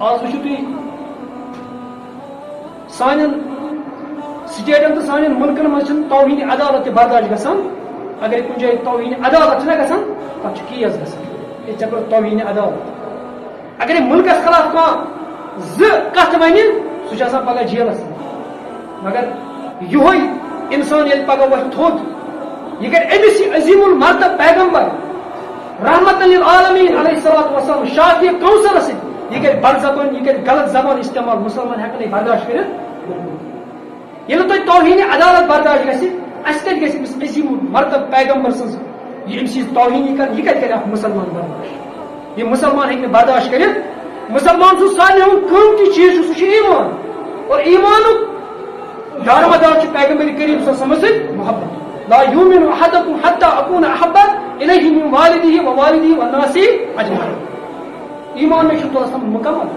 آج وچھو تھی سانن سٹیٹن تو سانن ملکن من توہین عدالت برداشت گژھان اگر کن جائے توہین عدالت چھنا گژھان تک کیس گژھان یہ چکر توہین عدالت اگر ملکس خلاف کھانا کت ون سہ پگہ جیلس مگر یہ انسان یل پگہ وتھ تھوٚد یہ کر امس یہ عظیم المرتب پیغمبر رحمت للعالمین علیہ الصلوۃ والسلام شافی کوثر سے یہ کر بد زبان یہ کر غلط زبان استعمال مسلمان ہیکن برداشت کرت یل تہ توہین عدالت برداشت گژھِ اس کتھ گژھِ امس عظیم المرتب پیغمبر سن یہ امس توہین کر یہ کتھ کر اکھ مسلمان برداشت یہ مسلمان ہیکن برداشت کرت مسلمان سن سارے قیمتی چیز سہ ایمان اور ایمان دارمدار پیغمبر کریم صلی اللہ علیہ وسلم محبت لا یؤمن احدکم حتى اكون احب الیہ من والدہ ووالدہ والناس اجمعین ایمان میں چھو تو مکمل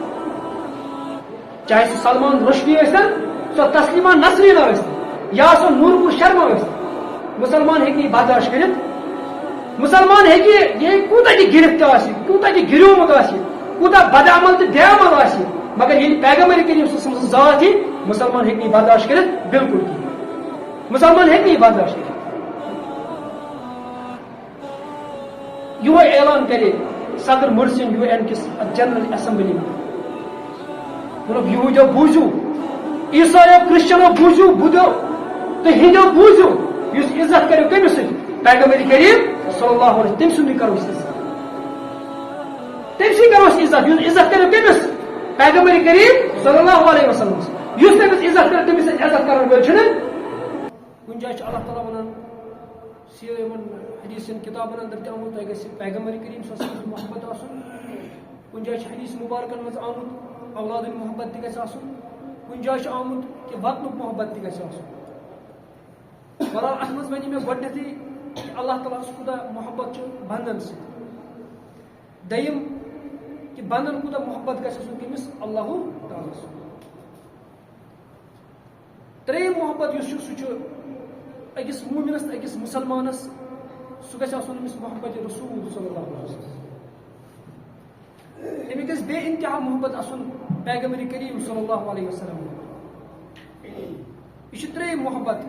چاہے سو سلمان رشدی ٲسۍتن سو تسلیمہ نسرین ٲسۍتن یا سو نورپور شرما ٲسۍتن مسلمان ہیکہِ یہِ برداشت کٔرِتھ مسلمان ہیکہِ یہ کوٗتاہ تہِ گرفت آسہِ کوٗتاہ تہِ گِریومُت آسہِ کوٗتاہ بدعمل تہٕ بے عمل آسہِ مگر ییٚلہِ پیغمبر کریم صلی اللہ علیہ وسلم ذات یی مسلمان ہیکہِ نہٕ یہِ برداشت کٔرِتھ بالکل کِہیٖنۍ مسلمان ہیکہِ نہٕ یہِ برداشت کٔرِتھ یہ اعلان کرے صدر مرسین یو این کس جنرل اسمبلی میں مطلب یہودیو بوزو عیسائیو کرسچنو بوزو بدو تو ہندو بوزو اس عزت کرو کمس پیغمبر کریم صلی اللہ علیہ وسلم تم سن کرو اس عزت تم سی کرو اس عزت کرو کمس پیغمبر کریم صلی اللہ علیہ وسلم اس تمس عزت کرو تمس عزت کرو ول چھن کن جائے اللہ تعالی ونان حدیث کتابن اندر تہ آمت تہ گژھِ پیغمبر کریم صلی اللہ علیہ وسلم محبت آسن کن جائے حدیث مبارکن مز آمت اولاد محبت تہ گژھِ آسن کن جائے آمت کہ وطنک محبت تہ گژھِ آسن بہرحال ات مز ونی مے گۄڈنیتھٕے کہ اللہ تعالیٰ ہس کوٗتاہ محبت چھُ بندن سۭتۍ دوٚیِم کہ بندن کوٗتاہ محبت گژھِ آسُن کٔمِس اللہ تعالیٰ سُنٛد ترٛیٚیِم محبت یُس چھُ سُہ چھُ أکِس مومنس تہٕ أکِس مسلمانس سُہ گژھِ آسُن أمِس محبت رسول صلی اللہ علیہ وسلم أمِس گژھِ بے انتہا محبت آسُن پیغمبر کریم صلی اللہ علیہ وسلم یہ چھُ ترٛیٚیِم محبت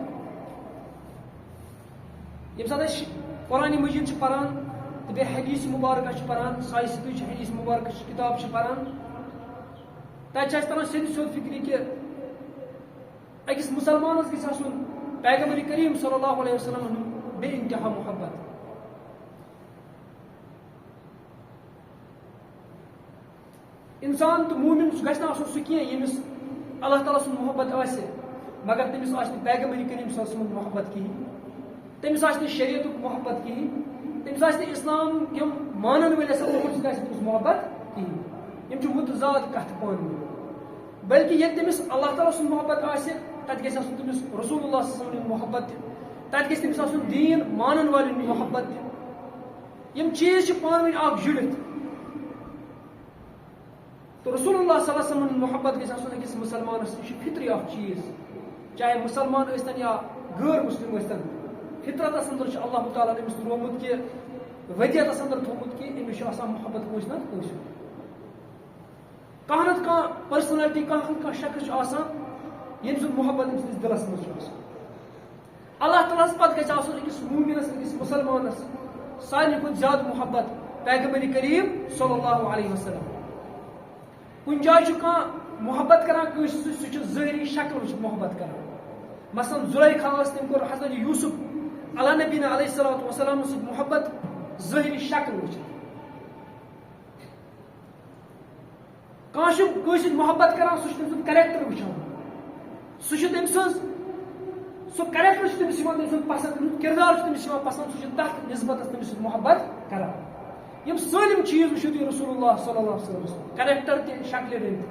ییٚمہِ ساتہٕ أسۍ قرآنِ مجیٖد چھِ پران تہٕ بیٚیہِ حدیث مبارکہ چھِ پران سایہِ سۭتۍ چھِ حدیث مبارکہ کتاب چھِ پران تتہِ چھِ اَسہِ تران سیٚدِ سیوٚد فکرِ کہِ أکِس مسلمانس گژھِ آسُن پیغمبر کریم صلی اللہ علیہ وسلم بے انتہا محبت انسان تو مومن سہ گژھِ نہٕ آسُن سُہ کینٛہہ ییٚمِس اللہ تعالیٰ سُنٛد محبت آسہِ مگر تٔمِس آسہِ نہٕ پیغمبر کریم صلی اللہ علیہ وسلم محبت کِہیٖنۍ تٔمِس آسہِ نہٕ شریعتُک محبت کِہیٖنۍ تٔمِس آسہِ نہٕ اسلام یِم مانن وٲلۍ آسن تِمن سۭتۍ آسہِ تٔمِس محبت کِہیٖنۍ یِم چھِ متضاد کتھٕ پانہٕ ؤنۍ بلکہ ییٚلہِ تٔمِس اللہ تعالیٰ سُنٛد محبت آسہِ تتہِ گژھِ آسُن تٔمِس رسول اللہ صلی اللہ علیہ وسلم محبت تہِ تتہِ گژھِ تٔمِس آسُن دیٖن مانن والٮ۪ن محبت تہِ یِم چیٖز چھِ پانہٕ ؤنۍ اکھ جُڑِتھ تو رسول اللہ صلی اللہ علیہ وسلم محبت گژھِ آسُن أکِس مسلمانس یہِ چھُ فطری اکھ چیٖز چاہے مسلمان ٲسۍتن یا غٲر مسلم ٲسۍتن فطرتس اندر چھُ اللہ تعالیٰ أمِس ترٛوومُت کہِ ودیتس اندر تھوٚومُت کہِ أمِس چھُ آسان محبت کٲنٛسہِ نتہٕ کٲنٛسہِ کانٛہہ نتہٕ کانٛہہ پٔرسنلٹی کانٛہہ نتہٕ کانٛہہ شخص چھُ آسان ییٚمہِ سُنٛد محبت أمۍ سٕنٛدِس دِلس منٛز چھُ آسان اللہ تعالیٰ ہس پتہٕ گژھِ آسُن أکِس مومنس أکِس مسلمانس سارنٕے کھۄتہٕ زیادٕ محبت پیغمبر کریم صلی اللہ علیہ وسلم کُنہِ جایہِ چھُ کانٛہہ محبت کران کٲنٛسہِ سۭتۍ سُہ چھُ ظٲہری شکل وٕچھِتھ محبت کران مثلاً زُلیکھا ٲس تٔمۍ کوٚر حضرت یوٗسف علیٰ نبیٖنہ علیہ الصلوۃ والسلام سۭتۍ محبت ظٲہری شکل وٕچھِتھ کانٛہہ چھُ کٲنٛسہِ سۭتۍ محبت کران سُہ چھُ تٔمۍ سُنٛد کریکٹر وٕچھان سُہ چھُ تٔمۍ سٕنٛز سُہ کریکٹر چھُ تٔمِس یِوان تٔمۍ سُنٛد پسنٛد تمیُک کردار چھُ تٔمِس یِوان پسنٛد سُہ چھُ تتھ نسبتس تٔمِس سۭتۍ محبت کران یِم سٲلِم چیٖز وٕچھِو تُہۍ رسول اللہ صلی اللہ علیہ وسلم کریکٹر تہِ شکلہِ رٔنٛگۍ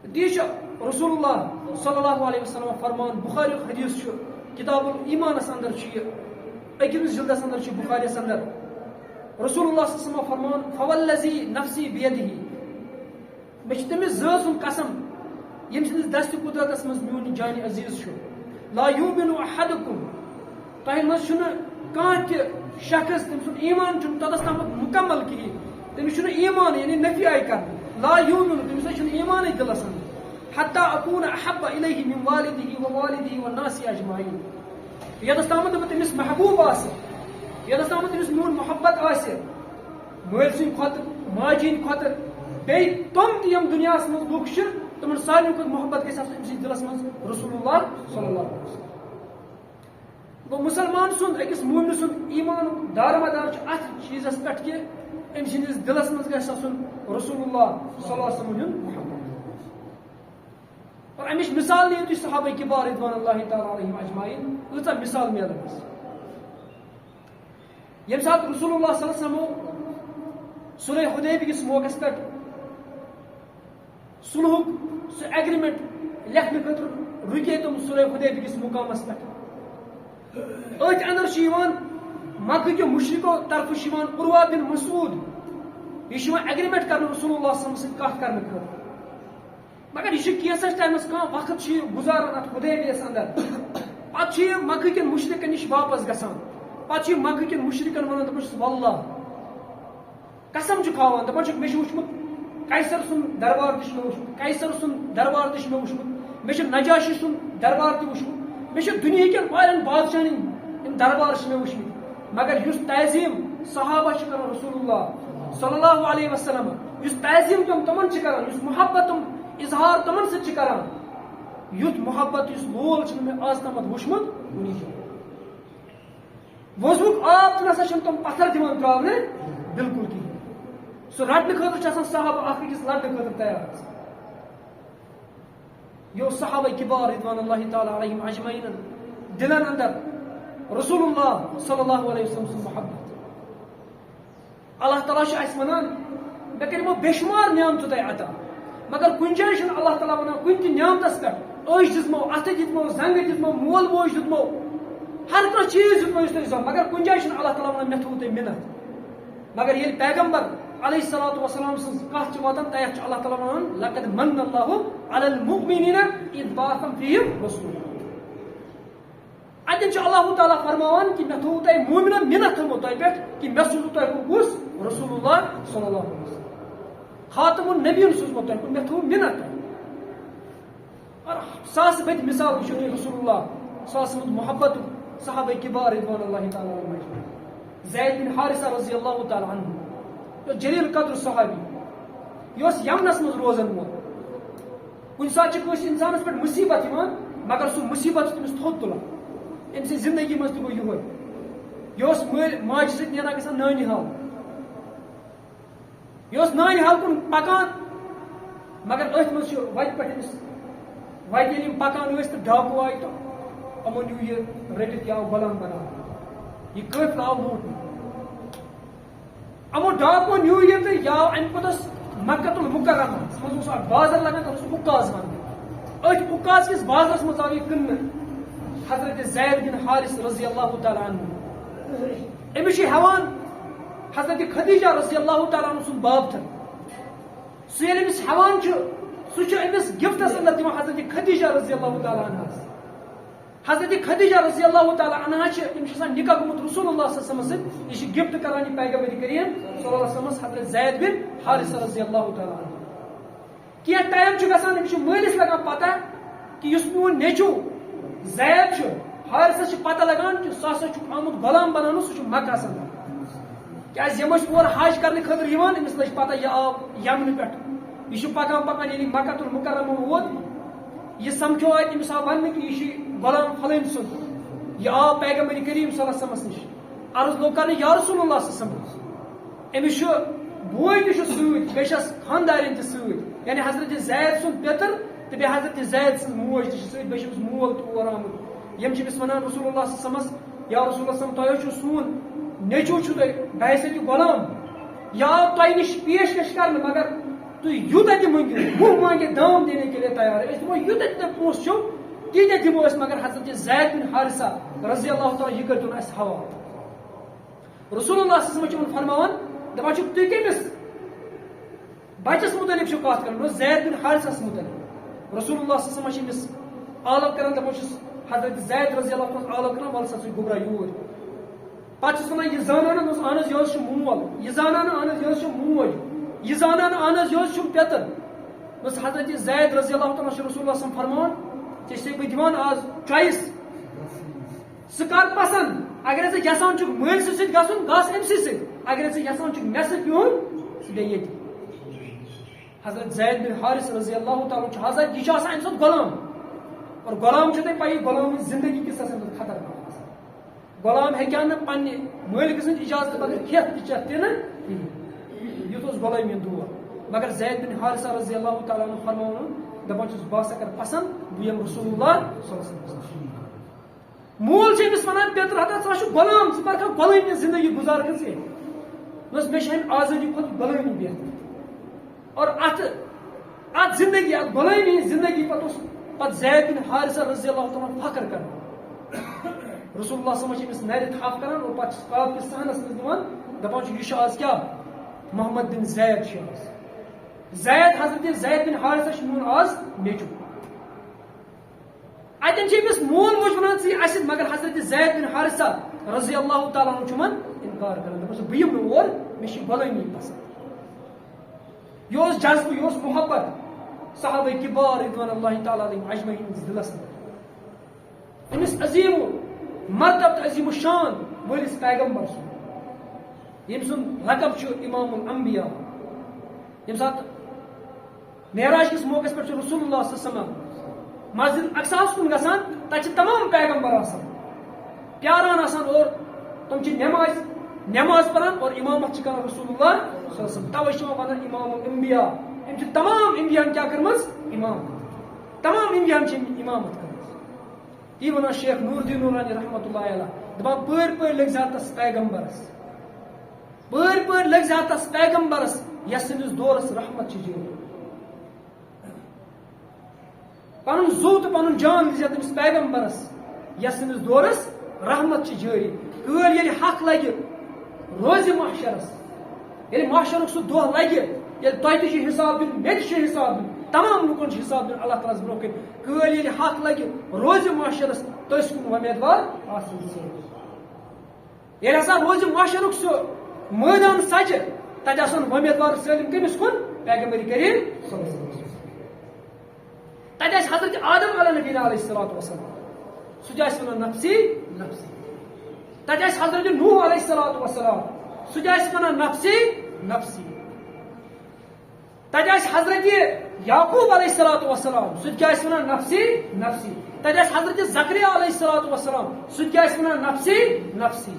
تہِ تی چھُ رسول اللہ صلی اللہ علیہ وسلم فرمان بخاریُک حدیث چھُ کتاب الایمانس اندر چھُ یہِ أکِمِس جلدس اندر چھُ بخاریس اندر رسول اللہ صلی اللہ علیہ وسلم فرمان فوالذی نفسی بیدہ مےٚ چھُ تٔمِس ذات سُنٛد قسم ییٚمہِ سٕنٛدِس دستہِ قُدرتس منٛز میون جانہِ عزیٖز چھُ لا یوٗمِنُ احدکم تۄہہِ منٛز چھُنہٕ کانٛہہ تہِ شخص تٔمۍ سُنٛد ایمان چھُنہٕ توٚتس تامتھ مُکمل کِہیٖنۍ تٔمِس چھُنہٕ ایمان یعنی نفی آیہِ کرنہٕ لا یؤمن تٔمِس حظ چھُنہٕ ایٖمانٕے دِلس اندر حتى اكون احب اليه من والده ووالده والناس اجمعين یوٚتَس تامَتھ بہٕ تٔمِس محبوٗب آسہِ یوٚتَس تامَتھ تٔمِس میون محبت آسہِ مٲلۍ سٕنٛدِ کھۄتہٕ ماجہِ ہٕنٛدِ کھۄتہٕ بیٚیہِ تِم تہِ یِم دُنیاہَس منٛز لُکھ چھِ تِمن سارنٕے کھۄتہٕ محبت گژھِ آسُن أمۍ سٕنٛدِس دِلس منٛز رسول اللہ صلی اللہ علیہ وسلم. گوٚو مُسلمان سُنٛد أکِس مومنہٕ سُنٛد ایٖمانُک دارمدار چھُ اَتھ چیٖزس پٮ۪ٹھ کہِ أمۍ سٕنٛدِس دِلس منٛز گژھِ آسُن رسول اللہ صلی اللہ علیہ وسلم ہُنٛد محبت. اور امِچ مثال نِیِو تُہۍ صحابہ کِبار رضوان اللہ تعالیٰ علیہم اجمعین کۭژاہ مثال میلان اَسہِ. ییٚمہِ ساتہٕ رسول اللہ صلی اللہ علیہ وسلمو صلح حدیبیہ کِس موقعس پٮ۪ٹھ صلحُک سُہ ایگریمنٹ لیکھنہٕ خٲطرٕ رُکے تِم صلح حدیبیہ کِس مقامس پٮ۪ٹھ. أتھۍ اندر چھُ یِوان مکہٕ کیو مُشرِکو طرفہٕ چھُ یِوان عروہ بن مسعود یہِ چھُ یِوان ایگریمنٹ کرنہٕ رسول اللہ صلی اللہ علیہ وسلم سۭتۍ کتھ کرنہٕ خٲطرٕ. مگر یہِ چھُ کینٛژس ٹایمس کانٛہہ وقت چھُ یہِ گُزاران اتھ حدیبیہس اندر پتہٕ چھُ یہِ مکہٕ کٮ۪ن مُشرِکن نِش واپس گژھان. پتہٕ چھُ یہِ مکہٕ کٮ۪ن مُشرِکن ونان دپان چھُس واللہ قسم چھُ کھاوان دپان چھُکھ مےٚ چھُ وٕچھمُت قیصر سُنٛد دربار تہِ چھُ مےٚ وٕچھمُت قیصر سُنٛد دربار تہِ چھُ مےٚ وٕچھمُت مےٚ چھُ نجاشی سُنٛد دربار تہِ وٕچھمُت مےٚ چھُ دُنہیٖکٮ۪ن واریاہن بادشاہن ہٕنٛدۍ یِم دربار چھِ مےٚ وٕچھمٕتۍ. مگر یُس تعظیٖم صحابہ چھِ کران رسول اللہ صلی اللہ علیہ وسلم یُس تعظیٖم تِم تِمن چھِ کران یُس محبت تِم اظہار تِمن سۭتۍ چھِ کران یُتھ محبت یُس لول چھُنہٕ مےٚ آز تامتھ وٕچھمُت کُنی جایہِ. وضوُک آب تہِ نسا چھِنہٕ تِم پتھر دِوان تراونہٕ بالکل کِہینۍ. سُہ رٹنہٕ خٲطرٕ چھِ آسان صحابہ اکھ أکِس لڑنہٕ خٲطرٕ تیار آسان. یہِ اوس صحابہ کِبار رضوان اللہ تعالیٰ علیہم اجمعینن دلن اندر رسول اللہ صلی اللہ علیہ وسلم سُنٛد محبت. اللہ تعالیٰ چھُ اَسہِ وَنان مےٚ کٔرمو بے شُمار نعمتہٕ تۄہہِ عطا مگر کُنہِ جایہِ چھُنہٕ اللہ تعالیٰ وَنان کُنہِ تہِ نعمتس پٮ۪ٹھ أچھ دِژمو اَتھٕ دِژمو زنٛگہٕ دِژمو مول موج دِژمو ہر کانٛہہ چیٖز دیُتمو یُس تۄہہِ زانٛہہ مگر کُنہِ جایہِ چھُنہٕ اللہ تعالیٰ وَنان مےٚ تھوٚو تۄہہِ مِنت. مگر ییٚلہِ پیغمبر علیہ الصلوۃ والسلام سٕنٛز کتھ چھِ واتان تتھ چھُ اللہ تعالیٰ وَنان لقد من اللہ علی المؤمنین اذ بعث فیہم رسولا. اتٮ۪ن چھُ اللہ تعالیٰ فرماوان کہِ مےٚ تھوٚو تۄہہِ مومنن مِنت تھوٚومُت تۄہہِ پٮ۪ٹھ کہِ مےٚ سوٗزوٕ تۄہہِ کُس رسول اللہ صلی اللہ علیہ وسلم خاتم النبیَن سوٗزمُت تۄہہِ کُن مےٚ تھوٚو مِنت تۄہہِ. اور ساسہٕ بٔدۍ مثال وٕچھو تُہۍ رسول اللہ صلی اللہ علیہ وسلم محبت صحابہ کِبار رضوان اللہ تعالیٰ علیہم اجمعین. زید بن حارثہ رضی اللہ تعالیٰ عنہ یہِ اوس جلیل قدر صحابی یہِ اوس یمنس منٛز روزان وول. کُنہِ ساتہٕ چھِ کٲنٛسہِ انسانس پٮ۪ٹھ مُصیبت یِوان مگر سُہ مُصیبت چھُ تٔمِس تھوٚد تُلان. أمۍ سٕنٛزِ زندگی منٛز تہِ گوٚو یِہوے. یہِ اوس مٲلۍ ماجہِ سۭتۍ نیران گژھان نانہِ حال یہِ اوس نانہِ حال کُن پکان مگر أتھۍ منٛز چھُ وتہِ پٮ۪ٹھ أمِس وتہِ ییٚلہِ یِم پکان ٲسۍ تہٕ ڈاکوٗ آیہِ تہٕ یِمو نیوٗ یہِ رٔٹِتھ یہِ آو غلام بناونہٕ یہِ قٲفلہٕ آو لوٗٹنہٕ. یِمو ڈاکوٗ نیوٗ یہِ تہٕ یہِ آو اَمہِ پتہٕ اوس مکۃ المکرمس منٛز اوس اکھ بازر لگان تتھ اوس اُکاز ونان أتھۍ اُکاز کِس بازرس منٛز آو یہِ کٕننہٕ حضرت زید بن حارث رضی اللہ تعالیٰ عنہ. أمِس چھُ ہٮ۪وان حضرت خدیجہ رضی اللہ تعالیٰ عنہ سُنٛد بابتھن. سُہ ییٚلہِ أمِس ہٮ۪وان چھُ سُہ چھُ أمِس گفٹس اندر دِوان حضرت خدیجہ رضی اللہ تعالیٰ عنہس. حضرت خدیجہ رضی اللہ تعالیٰ عنہ چھِ أمِس چھُ آسان نکاح گوٚمُت رسول اللہ صلی اللہ علیہ وسلم سۭتۍ یہِ چھِ گفٹ کران یہِ پیغمبر کریم صلی اللہ علیہ وسلمس حضرت زید بن حارثہ رضی اللہ تعالیٰ عنہ. کینٛہہ ٹایم چھُ گژھان أمِس چھُ مٲلِس لگان پتہ کہِ یُس میون نیٚچوٗ زید چھُ حارثس چھِ پتہ لگان کہِ سُہ ہسا چھُ آمُت غلام بناونہٕ سُہ چھُ مکہس اندر. کیازِ یِم ٲسۍ اور حج کرنہٕ خٲطرٕ یِوان أمِس لٔج پتہ یہِ آو یمنہٕ پٮ۪ٹھ یہِ چھُ پکان پکان ییٚلہِ مکۃ المکرمہ ووت یہِ سمکھیو اتہِ أمِس آو وننہٕ کہِ یہِ چھُ غلام فلٲنۍ سُنٛد. یہِ آو پیغمبر کریم صلی اللہ علیہ وسلمس نِش عرض لوگ کرنہٕ یا رسول اللہ صلی اللہ علیہ وسلم أمِس چھُ بوے تہِ چھُ سۭتۍ بیٚیہِ چھس خاندارٮ۪ن تہِ سۭتۍ یعنی حضرت زید سُنٛد پیتٕر تہٕ بیٚیہِ حضرت زید سٕنٛز موج تہِ چھِ سۭتۍ بیٚیہِ چھُ أمِس مول تہِ اور آمُت. یِم چھِ أمِس ونان رسول اللہ صلی اللہ علیہ وسلمس یا رسول اللہ صلی اللہ علیہ وسلم تۄہہِ چھُ سون نیٚچوٗ چھُ تۄہہِ بحیثیتہِ غلام یہِ آو تۄہہِ نِش پیش کش کرنہٕ مگر تُہۍ یوٗتاہ تہِ مٔنگِو وُہ مانگے دام دینے کے لیے تیار أسۍ دِمو یوٗتاہ تہِ تۄہہِ پونٛسہٕ چھُو تیٖتیاہ دِمو أسۍ مگر حضرت زید بن حارثہ رضی اللہ تعالیٰ یہِ کٔرۍتون اَسہِ حوالہٕ. رسول اللہ صلی اللہ علیہ وسلم چھُ یِمن فرماوان دپان چھُکھ تُہۍ کٔمِس بچس متعلق چھُو کتھ کران زید بن حارثس متعلق. رسول اللہ صلی اللہ علیہ وسلم چھِ أمِس عالم کران دپان چھُس حضرت زید رضی اللہ عنہ عالم کران وَلہٕ سا ژٕ گوٚبرا یوٗرۍ. پتہٕ چھُس ونان یہِ زانان اہن حظ یہِ حظ چھُ مول یہِ زانان اہن حظ یہِ حظ چھِ موج یہ زانان آنز یہ چھم پیتر بس حضرت زید رضی اللہ تعالیٰ رسول اللہ صلی اللہ علیہ وسلم فرمان کہ بہ دِوان آز چوائس سہ کر پسند اگر ژے یژھان چھُکھ مٲلۍ سۭتۍ گژھُن گژھ أمۍ سٕے سۭتۍ اگر ژے یژھان چھُکھ مےٚ سۭتۍ بِہُن سُہ بیٚہہِ ییٚتی حضرت زید بن حارث رضی اللہ تعالیٰ حضرت یہ آسان امہ ساتہٕ غلام اور غلام چھو تۄہہِ پَیی غلام زندگی کِس آسان خطرناک آسان غلام ہیٚکہِ نہٕ پننہِ مٲلکہٕ سٕنٛدِ اجازت بغٲر کھٮ۪تھ تہِ چٮ۪تھ تہِ نہٕ کِہیٖنۍ یُتھ اوس غلٲمی ہُنٛد دور مگر زید بن حارثہ رضی اللہ تعالیٰ عنہ فرماوُن دپان چھُس بہٕ ہسا کرٕ پسند بہٕ یِمہٕ رسول اللہ صلی اللہ علیہ وسلم مول چھُ أمِس ونان پیتر ہتا ژٕ چھُکھ غلام ژٕ پرکھا غلٲمی زندگی گُزار کٔرِتھ دوٚپُس مےٚ چھِ امہِ آزٲدی کھۄتہٕ غلٲمی بہتر اور ات زندگی ات غلٲمی ہِنٛز زندگی پتہٕ زید بن حارثہ رضی اللہ تعالیٰ فخر کران رسول اللہ صلی اللہ علیہ وسلم چھِ أمِس نرِ تھپھ کران اور پتہٕ چھُس کاب کِس صحنس منٛز دِوان دپان چھُ یہِ چھُ آز کیٛاہ محمد بن زید چھُ آز زید حضرت زید بن حارثہ چھُ میون آز نیٚچوٗ اتن چھِ أمِس مول موج ونان ژٕ یہِ اسہِ مگر حضرت زید بن حارثہ رضی اللہ تعالیٰ عنہ چھُ یِمن انکار کران دپان چھُ بہٕ یِمہٕ نہٕ اور مےٚ چھِ غلٲمی پسند یہ اوس جذبہٕ یہ اوس محبت صحابہ کبار رضوان اللہ تعالیٰ علیہم اجمعین ہٕنٛدِس دلس منٛز أمِس عظیٖم مرتب تہٕ عظیٖم شان وٲلِس پیغمبر سُنٛد ییٚمہِ سُنٛد لقب چھُ امام الانبیاء ییٚمہِ ساتہٕ معراج کِس موقعس پٮ۪ٹھ چھُ رسول اللہ صلی اللہ علیہ وسلم مسجد اقصاہس کُن گژھان تتہِ چھِ تمام پیغمبر آسان پیاران آسان اور تِم چھِ نماز پران اور امامت چھِ کران رسول اللہ صلی اللہ علیہ وسلم توے چھِ ونان امام الانبیاء أمۍ چھِ تمام انبیاہن کیٛاہ کٔرمٕژ امامت تمام انبیاہن چھِ أمۍ امامت کٔرمٕژ تی ونان شیخ نور الدین نورانی رحمۃ اللہ علیہ دپان پٲرۍ پٲرۍ لٔگۍ زِ تس پیغمبرس پٲرۍ پٲرۍ لٔگۍ زِ تس پیغمبرس یس سٕنٛدِس دورس رحمت چھِ جٲری پنُن زُو تہٕ پنُن جان دِژ تٔمِس پیغمبرس یس سٕنٛدِس دورس رحمت چھِ جٲری کٲلۍ ییٚلہِ حق لگہِ روزِ محشرس ییٚلہِ محشرُک سُہ دۄہ لگہِ ییٚلہِ تۄہہِ تہِ چھُ حساب دیُن مےٚ تہِ چھُ حساب دیُن تمام لُکن چھُ حساب دیُن اللہ تعالیٰ ہس برونٛہہ کَنہِ کٲلۍ ییٚلہِ حق لگہِ روزِ محشرس تٔسۍ کُن وۄمیدوار آسُن سۭتۍ ییٚلہِ ہسا روزِ محشرُک سُہ مٲدان سجہِ تتہِ آسن وۄمیدوار سٲلِم کٔمِس کُن پیغمبر کریم صلی اللہ علیہ وسلم تتہِ آسہِ حضرت آدم علیہ نبینا علیہ الصلوۃ والسلام سُہ تہِ آسہِ ونان نفسی نفسی تتہِ آسہِ حضرت نوح علیہ الصلوۃ والسلام سُہ تہِ آسہِ ونان نفسی نفسی تتہِ آسہِ حضرت یعقوب علیہ الصلوۃ والسلام سُہ تہِ کیٛاہ آسہِ ونان نفسی نفسی تتہِ آسہِ حضرت زکریا علیہ الصلوۃ والسلام سُہ تہِ کیٛاہ آسہِ ونان نفسی نفسی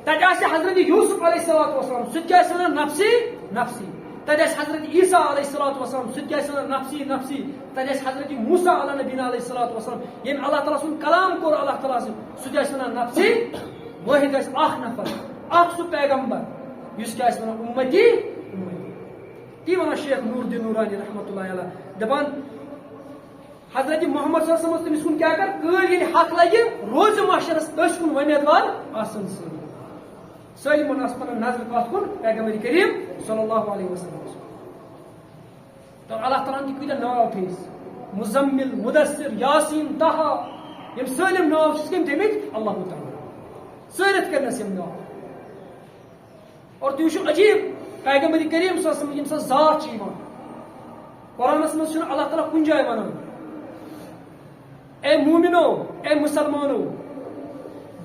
تتہِ آسہِ حضرت یوسف علیہ الصلوۃ والسلام سُہ تہِ کیٛاہ آسہِ ونان نفسی نفسی تتہِ آسہِ حضرت عیسیٰ علیہ الصلوۃ والسلام سُہ تہِ کیٛاہ آسہِ ونان نفسی نفسی تتہِ آسہِ حضرت موسیٰ علیہ نبینا علیہ الصلوۃ والسلام ییٚمۍ اللہ تعالیٰ سُنٛد کلام کوٚر اللہ تعالیٰ سُنٛد سُہ تہِ آسہِ ونان نفسی وٲحد آسہِ اکھ نفر اکھ سُہ پیغمبر یُس کیٛاہ آسہِ ونان اُمتی تی ونان شیخ نور الدین نورانی رحمۃ اللہ علیہ دپان حضرت محمد صلی اللہ علیہ وسلم تٔمِس کُن کیٛاہ کر کٲلۍ ییٚلہِ حق لگہِ روزِ محشرس أسۍ کُن وۄمیدوار آسن سٲلِمن آسہِ پنٕنۍ نظر کتھ کُن پیغمبر کریم صلی اللہ علیہ وسلم تو اللہ تعالیٰ ہن تہِ کۭتیاہ ناو تھٲیِس مزمل مدثر یاسین طہا یِم سٲلِم ناو چھِ کٔمۍ تھٲیمٕتۍ اللہ تعالیٰ سٲرِتھ کٔرنس یِم ناو اور تُہۍ وٕچھِو عجیٖب پیغمبر کریم صلی اللہ علیہ وسلم ییٚمہِ ساتہٕ ذات چھِ یِوان قرآنس منٛز چھُنہٕ اللہ تعالیٰ کُنہِ جایہِ ونان اے مومنو اے مسلمانو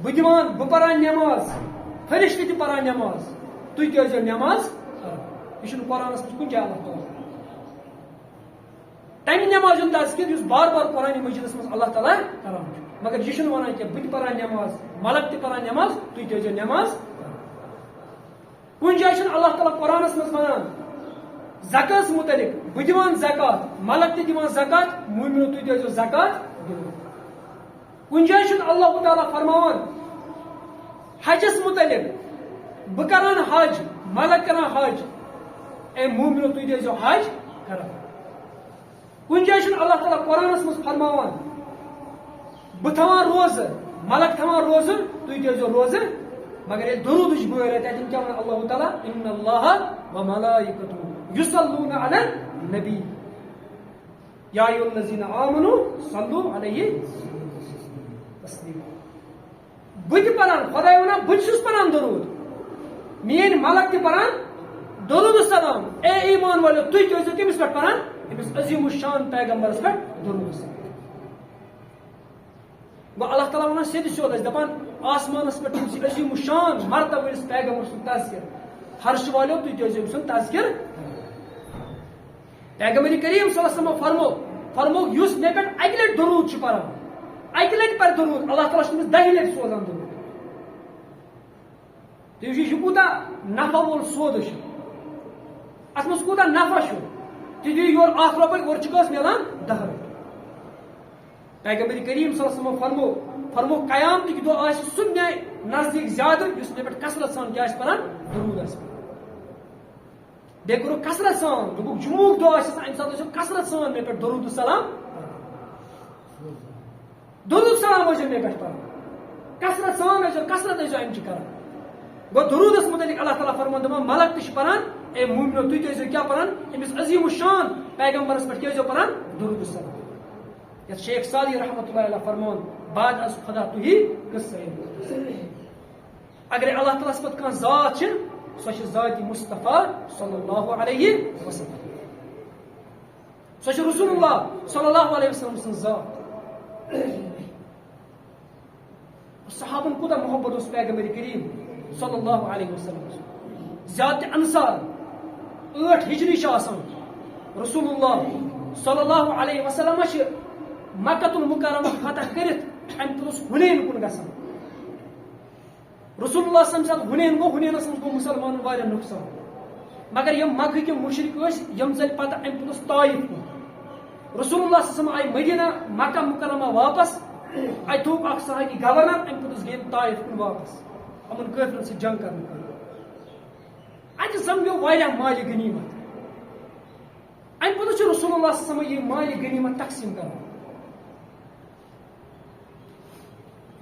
بہٕ پران نٮ۪ماز فرشتہٕ تہِ پران نٮ۪ماز تُہۍ تہِ ٲسۍزیو نٮ۪ماز پران یہِ چھُنہٕ قرآنس منٛز کُنہِ جایہِ اللہ تعالیٰ تمہِ نٮ۪مازِ ہُنٛد تذکِر یُس بار بار قرآنِ مجیٖدس منٛز اللہ تعالیٰ کران چھُ مگر یہِ چھُنہٕ ونان کینٛہہ بہٕ تہِ پران نٮ۪ماز ملک تہِ پران نٮ۪ماز تُہۍ تہِ ٲسۍزیو نٮ۪ماز کُنہِ جایہِ چھُنہٕ اللہ تعالیٰ قرآنس منٛز ونان زکاتس متعلق بہٕ دِوان زکات ملک تہِ دِوان زکات مومنو تُہۍ تہِ ٲسۍزیو زکات دِوان کُنہِ جایہِ چھُنہٕ اللہ تعالیٰ فرماوان حجس متعلق بہٕ کران حج ملک کران حج اے مومنو تُہۍ تہِ ٲسۍزیو حج کران کُنہِ جایہِ چھُنہٕ اللہ تعالیٰ قرآنس منٛز فرماوان بہٕ تھاوان روزٕ ملک تھاوان روزٕ تُہۍ تہِ ٲسۍزیو روزٕ مگر ییٚلہِ درودٕچ بٲرۍ تتٮ۪ن کیٛاہ ونان اللہ تعالیٰ ان اللہ وملائکتہ یصلون علی النبی یا ایھا الذین آمنوا صلوا علیہ تسلیما بہٕ تہِ پران خۄداے ونان بہٕ تہِ چھُس پران درود میٲنۍ ملک تہِ پران درود السلام اے ایمان والو تُہۍ تہِ ٲسِو کٔمِس پٮ۪ٹھ پران أمِس عظیٖم الشان پیغمبرس پٮ۪ٹھ درود السلام. گوٚو اللہ تعالیٰ وَنان سیٚدِ سیوٚد اَسہِ دَپان آسمانس پٮ۪ٹھ تٔمۍ سٕنٛدِ عظیٖم الشان مرتبہٕ وٲلِس پیغمبر سُنٛد تذکِر ہرشہٕ والیو تُہۍ تہِ ٲسِو أمۍ سُنٛد تذکِر. پیغمبر کریم صلی اللہ علیہ وسلم فرموو یُس مےٚ پٮ۪ٹھ اَکہِ لٹہِ درود چھُ پران اَکہِ لٹہِ پرِ درود اللہ تعالیٰ چھُ تٔمِس 10 لٹہِ سوزان درود. تُہۍ وٕچھِو یہِ کوٗتاہ نفع وول سودٕ چھُ اتھ منٛز کوٗتاہ نفع چھُ. تُہۍ دِیِو یورٕ 1 رۄپے اورٕ چھِ کٲنٛسہِ مِلان 10 رۄپیہِ. پیغمبر کریم صلی اللہ علیہ وسلم فرموو قیامتٕکۍ دۄہ آسہِ سُہ مےٚ نزدیٖک زیادٕ یُس مےٚ پٮ۪ٹھ کثرت سان کیٛاہ آسہِ پران درود آسہِ پران. بیٚیہِ کوٚرُکھ کثرت سان دوٚپُکھ جمعُک دۄہ آسہِ آسان اَمہِ ساتہٕ ٲسِو کثرت سان مےٚ پٮ۪ٹھ درود السلام درود السلام ٲسِو مےٚ پٮ۪ٹھ پران کثرت سان ٲسِو کثرت ٲسِو اَمچہِ کران. گوٚو درودس متعلق اللہ تعالیٰ فرمان دپان ملک تہِ چھِ پران اے مومنو تُہۍ تہِ ٲسِو کیٛاہ پران أمِس عظیٖم الشان پیغمبرس پٮ۪ٹھ کیٛاہ ٲسِو پران درود السلام. یتھ شیخ سعدی رحمۃ اللہ علیہ فرمان بعد از خدا تُہی قصہ اگرے اللہ تعالیٰ ہس پتہٕ کانٛہہ ذات چھِ سۄ چھِ ذاتِ مصطفیٰ صلی اللہ علیہ وسلم. سۄ چھِ رسول اللہ صلی اللہ علیہ وسلم سٕنٛز ذات. صحابن کوٗتاہ محبت اوس پیغمبر کریم صلی اللہ علیہ وسلم. زیادٕ تہِ انصار 8 ہجری چھِ آسان رسول اللہ صلی اللہ علیہ وسلم چھِ مکۃ المکرمہ فتح کٔرِتھ امہِ پتہٕ اوس ہُنین کُن گژھان. رسول اللہ صلی اللہ علیہ وسلم ہُنین گوٚو ہُنینس منٛز گوٚو مُسلمانن واریاہ نۄقصان مگر یِم مکہٕکۍ مُشرِک ٲسۍ یِم ژٔلۍ پتہٕ امہِ پتہٕ اوس طایف کُن. رسول اللہ صلی اللہ علیہ وسلم آیہِ مدینہ مکہ مکرمہ واپس اتہِ تھوٚوُکھ اکھ صحابی گورنر امہِ پتہٕ اوس گٔیہِ طایف کُن واپس یِمن کٲفرن سۭتۍ جنگ کرنہٕ خٲطرٕ. اتہِ سمجھو واریاہ مالہِ غنیٖمت. امہِ پتہٕ چھُ رسول اللہ صلی اللہ علیہ وسلم یہِ مالہِ غنیٖمت تقسیٖم کران.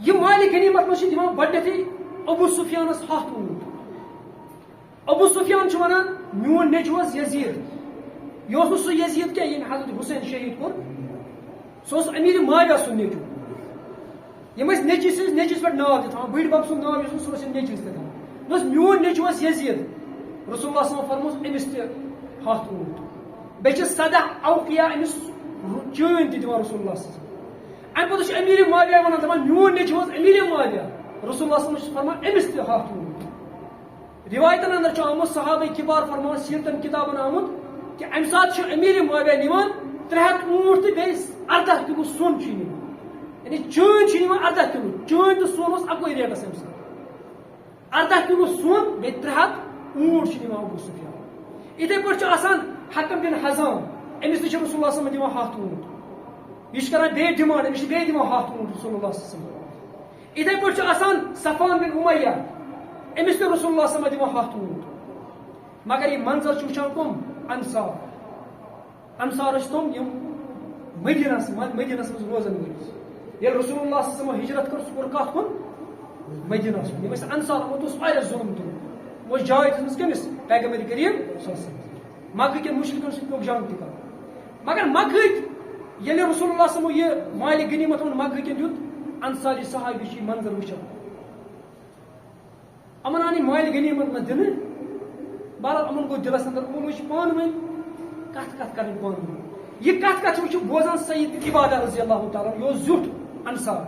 یہ مالِ غنیٖمت منٛز چھِ دِوان گۄڈنیتھٕے ابو سفیانس 100 اونٹ. ابو سفیان چھُ ونان میون نیٚچوٗ اوس یزیٖد یہِ اوس نہٕ سُہ یزیٖد کینٛہہ ییٚمۍ حضرت حُسین شہیٖد کوٚر سُہ اوس امیٖرِ معاویہ سُنٛد نیٚچوٗ. یِم ٲسۍ نیٚچوِس پٮ۪ٹھ ناو تہِ تھاوان بٔڈۍ بب سُنٛد ناو یُس اوس سُہ اوس نیٚچوِس تہِ تھاوان. دوٚپُس میون نیٚچوٗ اوس یزیٖد رسول اللہ صلی اللہ علیہ وسلم فرمووُس أمِس تہِ 100 اونٹ. بیٚیہِ چھِ سدہ اوقیہ أمِس چٲنۍ تہِ دِوان رسول اللہ صلی اللہ علیہ وسلم. امہِ پتہٕ چھُ امیٖرِ معاویہ ونان دپان میون نیٚچوٗ اوس امیٖرِ معاویہ رسول اللہ صلی اللہ علیہ وسلم چھُ فرمان أمِس تہِ 100 اونٹ. روایتن اندر چھُ آمُت صحابہ کِبار فرمان سیرتن کتابن آمُت کہِ امہِ ساتہٕ چھُ امیٖرِ معاویہ نِوان 300 اونٹ تہٕ بیٚیہِ 18 کِلوٗ سۄن چھُ نِوان یعنی چٲنۍ چھِ نِوان 18 کِلوٗ چٲنۍ تہٕ سۄن اوس اَکوے ریٹس امہِ ساتہٕ 18 کِلوٗ سۄن بیٚیہِ 300 اونٹ چھِ نِوان ابو سفیان. یِتھے پٲٹھۍ چھُ آسان حکم بن حزام أمِس تہِ چھُ رسول اللہ صلی اللہ علیہ وسلم دِوان 100 اونٹ. یہِ چھُ کران بیٚیہِ ڈِمانڈ أمِس چھِ بیٚیہِ دِوان 100 اونٹ رسول اللہ صلی اللہ علیہ وسلم. یِتھے پٲٹھۍ چھُ آسان صفوان بن امیہ أمِس تہِ رسول اللہ صلی اللہ علیہ وسلم دِوان 100 اونٹ. مگر یہِ منظر چھُ وٕچھان کٕم انصار ٲسۍ تِم یِم مدینس منٛز روزن وٲلۍ. ییٚلہِ رسول اللہ صلی اللہ علیہ وسلم ہجرت کٔر سُہ کوٚر کتھ کُن مدینس کُن. یِم ٲسۍ انصار یِمو اوس واریاہ ظُلم تُلمُت یِمو ٲس جاے دِژمٕژ کٔمِس پیغمبر کریم صلی اللہ علیہ وسلم. مکہٕ کٮ۪ن مُشرِکن سۭتۍ پیوٚکھ جنگ تہِ کرُن مگر مکہٕکۍ ییٚلہِ رسول اللہ صلی اللہ علیہ وسلم یہِ مالہِ غنیٖمت یِمن مکہٕ کٮ۪ن دیُت انصاری صحابی چھِ یہِ منظر وٕچھان یِمن آو نہٕ مالہِ غنیٖمت منٛز دِنہٕ بہرحال یِمن گوٚو دِلس اندر یِمو لوگ پانہٕ ؤنۍ کتھ کرٕنۍ پانہٕ ؤنۍ. یہِ کتھ چھِ بوزان سید عبادہ رضی اللہ تعالیٰ یہِ اوس زیُٹھ انصار.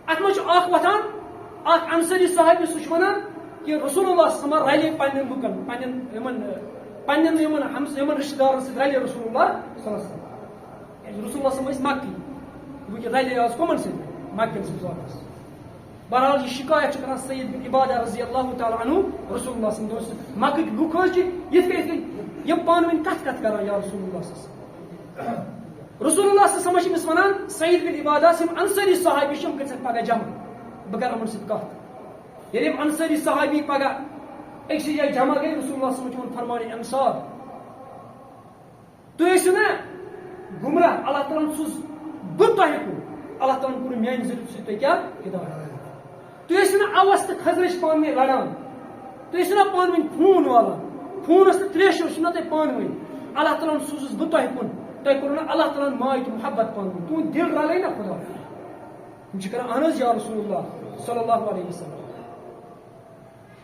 اتھ منٛز چھُ اکھ وۄتھان اکھ انصاری صحابی سُہ چھُ ونان کہِ رسول اللہ صلی اللہ علیہ وسلم رلے پننٮ۪ن لُکن پننٮ۪ن رشتہٕ دارن سۭتۍ رلے رسول اللہ صلی اللہ علیہ وسلم. رسول اللہ صلی اللہ علیہ وسلم ٲسۍ مکی وٕنکٮ۪ن رلے آز کٕمن سۭتۍ مکٮ۪ن سۭتۍ واپس. بہرحال یہِ شکایت چھُ کران سید بن عبادہ رضی اللہ تعالیٰ عنہ رسول اللہ صلی اللہ علیہ وسلم مکٕکۍ لُکھ حظ چھِ یِتھ کٔنۍ یِم پانہٕ ؤنۍ کتھ کران یا رسول اللہ صلی اللہ علیہ وسلم. رسول اللہ صلی اللہ علیہ وسلم چھِ أمِس ونان سید بن عبادہ یِم انصاری صحابی چھِ یِم کٔرۍ ژٕ پگاہ جمع بہٕ کرٕ یِمن سۭتۍ کتھ. ییٚلہِ یِم انصاری صحابی پگاہ أکسٕے جایہِ جمع گٔے رسول اللہ صلی اللہ علیہ وسلم چھُ یِمن فرمان انصار تُہۍ ٲسِو نا گمراہ اللہ تعالیٰ ہن سوٗز بہٕ تۄہہِ کُن اللہ تعالیٰ ہن کوٚر میانہِ ذٔریعہٕ سۭتۍ تۄہہِ کیٛاہ ہدایت. تُہۍ ٲسِو نا اوس تہٕ کھزرٕچ پانہٕ ؤنۍ لڑان تُہۍ ٲسِو نا پانہٕ ؤنۍ خوٗن والان خوٗنس تہٕ تریشَر چھُو نا تُہۍ پانہٕ ؤنۍ اللہ تعالیٰ ہن سوٗزُس بہٕ تۄہہِ کُن تۄہہِ کوٚرُو نا اللہ تعالیٰ ہن ماے تہٕ محبت پانہٕ ؤنۍ تُہُنٛد دِل رلے نا خدا. یِم چھِ کران اہن حظ یا رسول اللہ صلی اللہ علیہ وسلم.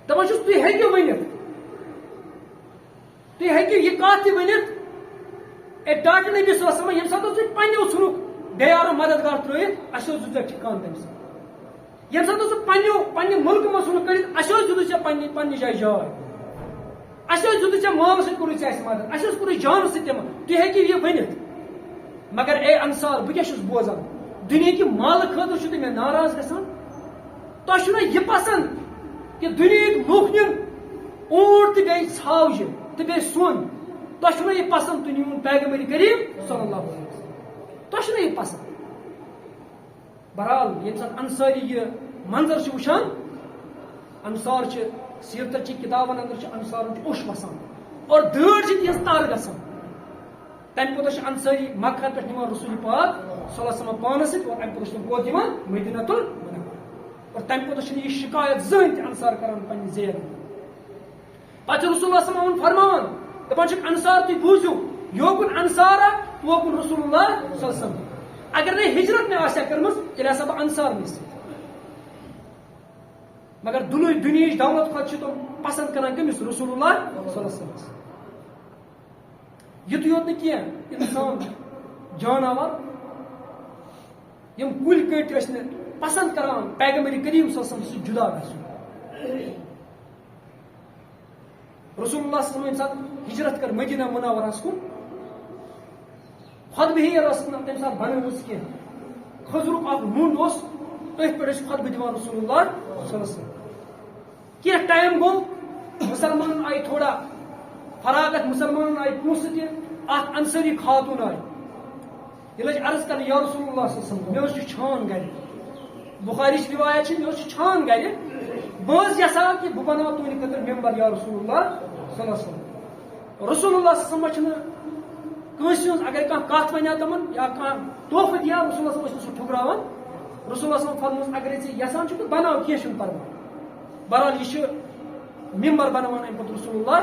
دپان چھُس تُہۍ ہیٚکِو ؤنِتھ تھی ہیکو یہ کات تہ ونت اے ڈاکٹر نبی صلی اللہ علیہ وسلم یم سات تھی پنو ژھنک بیارو مددگار ترٲیِتھ اَسہِ اوس دیُت ٹھکان تٔمۍ سۭتۍ یم سات سُہ پننہِ ملکہٕ منٛز ژھنُک کٔڑِتھ اَسہِ اوس دیُتُتھ ژےٚ پننہِ جایہِ جاے اَسہِ اوس دیُتُتھ ژےٚ مالہٕ سۭتۍ کوٚرُتھ ژےٚ اَسہِ مدد اَسہِ اوس کوٚرُتھ جانہٕ سۭتۍ تِمن تُہۍ ہیٚکِو یہِ ؤنِتھ مگر اے انصار بہٕ کیٛاہ چھُس بوزان دُنیہِکہِ مالہٕ خٲطرٕ چھُو تُہۍ مےٚ ناراض گژھان تۄہہِ چھُو نا یہِ پسنٛد کہ دُنیہِکۍ لُکھ نِن اوٗنٹ تہٕ بیٚیہِ ژھاوجہِ تہٕ بیٚیہِ سۄن تۄہہِ چھُو نا یہِ پسنٛد تُہۍ نِیوُن پیغمبر کریم صلی اللہ علیہ وسلم تۄہہِ چھُو نا یہِ پسنٛد بہرحال ییٚمہِ ساتہٕ انصاری یہِ منظر چھِ وٕچھان انصار چھِ سیرتچہِ کِتابن اندر چھِ انصارن چھِ اوٚش وسان اور دٲڑ چھِ تِہنٛز تر گژھان تمہِ پوٚتُس چھِ انصاری مکہ پٮ۪ٹھ نِوان رسول پاک صلی اللہ علیہ وسلم پانس سۭتۍ اور امہِ پوٚتُس چھِ تِم کوٚت یِوان مدینہ المنورہ اور تمہِ پوٚتُس چھِنہٕ یہِ شکایت زٕہٕنۍ تہِ انصار کران پننہِ زیرِ پتہٕ چھُ رسول اللہ صلی اللہ علیہ وسلم فرماوان دپان چھِکھ انصار تُہۍ بوٗزِو یوکُن انصارا توکُن رسول اللہ صلی اللہ علیہ وسلم اگر نے ہجرت میں آسیا کٔرمٕژ تیٚلہِ ہسا بہٕ انصار نٕے سۭتۍ مگر دُنیہِچ دولت کھۄتہٕ چھِ تِم پسنٛد کران کٔمِس رسول اللہ صلی اللہ علیہ وسلم یُتُے یوت نہٕ کینٛہہ انسان جاناوار یم کُلۍ کٔٹۍ ٲسۍ نہٕ پسنٛد کران پیغمبر کریم صلی اللہ علیہ وسلم سۭتۍ جدا گژھُن رسول اللہ صلی اللہ علیہ وسلم ییٚمہِ ساتہٕ ہجرت کٔر مدینہ منورہس کُن خۄطبہٕ ہیر ٲس نہٕ تمہِ ساتہٕ بنٲومٕژ کینٛہہ کھٔزرُک اکھ موٚنڈ اوس تٔتھۍ پٮ۪ٹھ ٲسۍ خۄطبہٕ دِوان رسول اللہ صلی اللہ علیہ وسلم کینٛہہ ٹایم گوٚو مسلمانن آیہِ تھوڑا فراغت مسلمانن آیہِ پونٛسہٕ تہِ اکھ انصاری خاتوٗن آیہِ یہِ لٔج عرض کرنہِ یا رسول اللہ صلی اللہ علیہ وسلم مےٚ اوس یہِ چھان گرِ بخاریچ روایت چھِ مےٚ اوس یہِ چھان گرِ بہٕ ٲسٕس یژھان کہِ بہٕ بناوٕ تُہنٛدِ خٲطرٕ ممبر یا رسول اللہ صلی اللہ علیہ وسلم رسول اللہ صلی اللہ علیہ وسلم چھِنہٕ کٲنٛسہِ ہٕنٛز اگر کانٛہہ کتھ ونہِ ہا تِمن یا کانٛہہ تحفہٕ دِیا رسول اللہ صلی اللہ علیہ وسلم اوس نہٕ سُہ ٹھُکراوان رسول اللہ صلی اللہ علیہ وسلم فرمووُس اگرے ژٕ یژھان چھُکھ تہٕ بناو کینٛہہ چھُنہٕ پرواے بہرحال یہِ چھُ ممبر بناوان امہِ پتہٕ رسول اللہ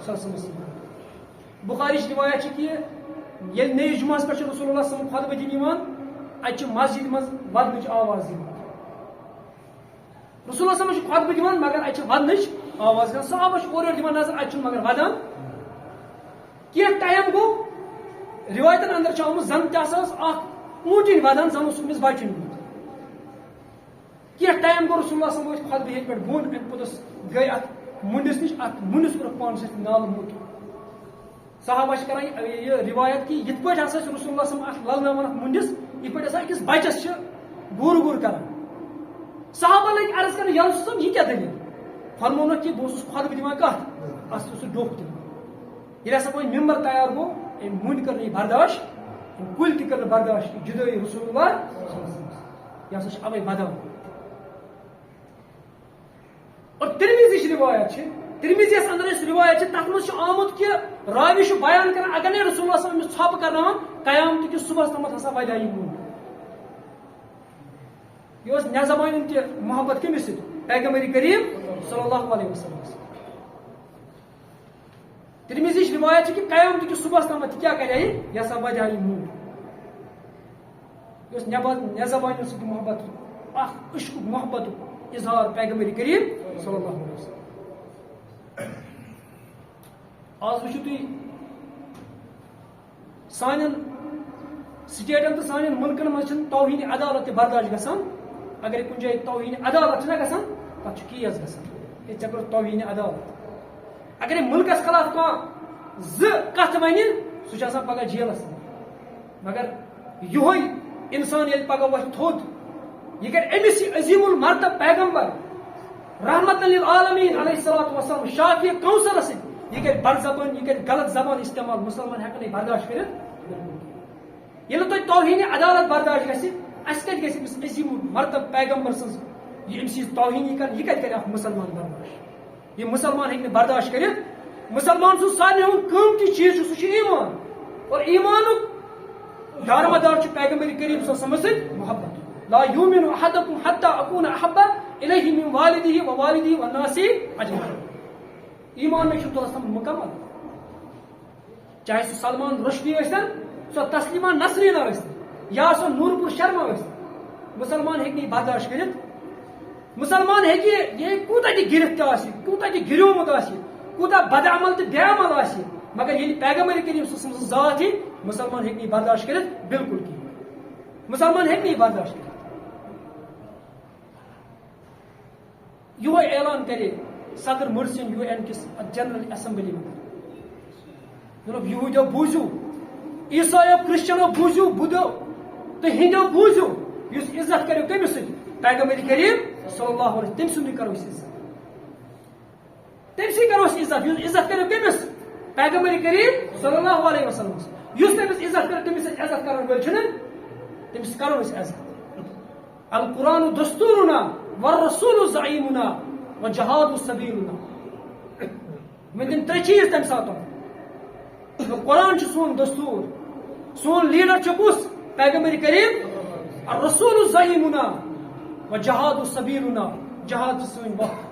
صلی اللہ علیہ وسلم بخاریچ روایت چھِ کہِ ییٚلہِ نٔیِس جُمعس پٮ۪ٹھ چھُ رسول اللہ صلی اللہ علیہ وسلم خۄطبہٕ دِنہِ یِوان اتہِ چھِ مسجد منٛز ودنٕچ آواز یِوان رسول اللہ صلی اللہ علیہ وسلم چھُ خۄطبہٕ دِوان مگر اتہِ چھِ ودنٕچ آواز گژھان صحابہ چھِ اورٕ یورٕ دِوان نظر اتہِ چھُنہٕ مگر ودان کینٛہہ ٹایم گوٚو روایتن اندر چھُ آمُت زن تہِ ہسا ٲس اکھ اوٗنٹِنۍ ودان زن اوس أمِس بچہِ نیوٗمُت کینٛہہ ٹایم گوٚو رسول اللہ صلی اللہ علیہ وسلم ؤتھۍ خۄطبہٕ ہیٚرِ پٮ۪ٹھ بۄن امہِ پوٚتُس گٔے اتھ مُنڈِس نِش اتھ مُنڈِس کوٚرُکھ پانس سۭتۍ نالہٕ موٚٹ صحابہ چھِ کران یہِ روایت کہِ یِتھ پٲٹھۍ ہسا چھُ رسول اللہ صلی اللہ علیہ وسلم اتھ للناوان اتھ مُنڈِس یِتھ پٲٹھۍ ہسا أکِس بچس چھِ گوٗر گوٗر کران صحابہ لٔگۍ عرض کران یا رسول اللہ یہِ کیٛاہ دٔلیٖل فرمونکھ کہِ بہٕ اوسُس خۄطبہٕ دِوان کتھ اتھ اوس سُہ ڈوٚکھ دِوان ییٚلہِ ہسا وۄنۍ ممبر تیار گوٚو أمۍ مٔنٛڈۍ کٔر نہٕ یہِ برداشت أمۍ کُلۍ تہِ کٔر نہٕ برداشت یہِ جُدٲیی رسول اللہ صلی اللہ علیہ وسلم یہِ ہسا چھِ اوے ودان اور ترمیزیچ روایت چھِ ترمیزیس اندر یۄس روایت چھِ تتھ منٛز چھُ آمُت کہِ راوی چھُ بیان کران اگر نے رسول اللہ صلی اللہ علیہ وسلم أمِس ژھۄپہٕ کرناوان قیامتہٕ کِس صبحس تامتھ ہسا ودِ ہا یہِ موٗڈ یہِ اوس نےٚ زبانٮ۪ن تہِ محبت کٔمِس سۭتۍ پیغمبر کریم صلی اللہ علیہ وسلم ترمیزیچ روایت چھِ کہِ قیامتہٕ کِس صبحس تامتھ کیٛاہ کرِ ہا یہِ ہسا ودِ ہا یہِ موٗڈ یہِ اوس نےٚ زبانٮ۪ن سۭتۍ محبت اکھ عشقُک محبتُک اظہار پیغمبر کریم صلی اللہ علیہ وسلم آز وٕچھِو تُہۍ سانٮ۪ن سٹیٹن تہٕ سانٮ۪ن مُلکن منٛز چھِنہٕ توہیٖنِ عدالت تہِ برداشت گژھان اگر کُنہِ جایہِ توہیٖنِ عدالت چھِنہ گژھان تتھ چھُ کیس گژھان ہے ژےٚ کوٚرُتھ توہیٖنِ عدالت اگر مُلکس خلاف کانٛہہ زٕ کتھ ونہِ سُہ چھُ آسان پگاہ جیلس منٛز مگر یِہوے انسان ییٚلہِ پگاہ وۄتھِ تھوٚد یہ کر أمِس یہِ عظیٖم المرتب پیغمبر رحمت للعالمین علیہ الصلوۃ والسلام شافی کوثرس سۭتۍ یہ کر بد زبان یہ کر غلط زبان استعمال مسلمان ہیٚکن نہٕ برداشت کٔرِتھ ییٚلہِ تۄہہِ توہیٖنِ عدالت برداشت گژھِ اَسہِ کتہِ گژھِ أمِس عظیٖم المرتب پیغمبر سٕنٛز یہِ أمِس یہِ توہیٖن یہِ کر یہِ کتہِ کرِ اکھ مسلمان برداشت یہِ مسلمان ہیٚکہِ نہٕ برداشت کٔرِتھ مسلمان سُنٛد سارنٕے ہُنٛد قۭمتی چیٖز چھُ سُہ چھُ ایٖمان اور ایٖمانُک دارمدار چھُ پیغمبر کریم صلی اللہ علیہ وسلم سۭتۍ محبت لا یؤمن احدکم حتى اکون احب الیہ من والدہ ووالدہ والناس اجمعین ایمان میں چھُ تۄہہِ مکمل چاہے سُہ سلمان رشدی ٲسۍتن سۄ تسلیما نسرینا ٲسۍتن یا سۄ نوٗرپور شرما ٲسۍتن مسلمان ہیٚکہِ نہٕ یہِ برداشت کٔرِتھ مسلمان ہیٚکہِ یہِ کوٗتاہ تہِ گِرِتھ تہِ آسہِ کوٗتاہ تہِ گِریومُت آسہِ کوٗتاہ بدعمل تہٕ بے عمل آسہِ مگر یہ پیغمبر کریم صلی اللہ علیہ وسلم ذات ہی مسلمان ہیک نہیں برداشت کرت بالکل کی مسلمان ہیک نہیں برداشت کرت یہ اعلان کرے صدر مرسین UN کس جنرل اسمبلی میں جناب یہودیو بوزو عیسائیو کرسچنو بوزو بدو تو ہندو بوزو اس عزت کرو کمس پیغمبر کریم صلی اللہ علیہ وسلم تم سن کرو اس عزت تم سی کرو اس عزت کرو کمس پیغمبر کریم صلی اللہ علیہ وسلم اس تمس عزت کرو تمس عزت کرو ول چھن تمس کرو اس عزت القرآن دستورنا والرسول زعیمنا وجہاد سبیلنا میں دن ترے چیز تم ساتھ قرآن سون دستور سون لیڈر کس پیغمبر کریم الرسول زعیمنا وجہاد سبیلنا جہاد سون وقت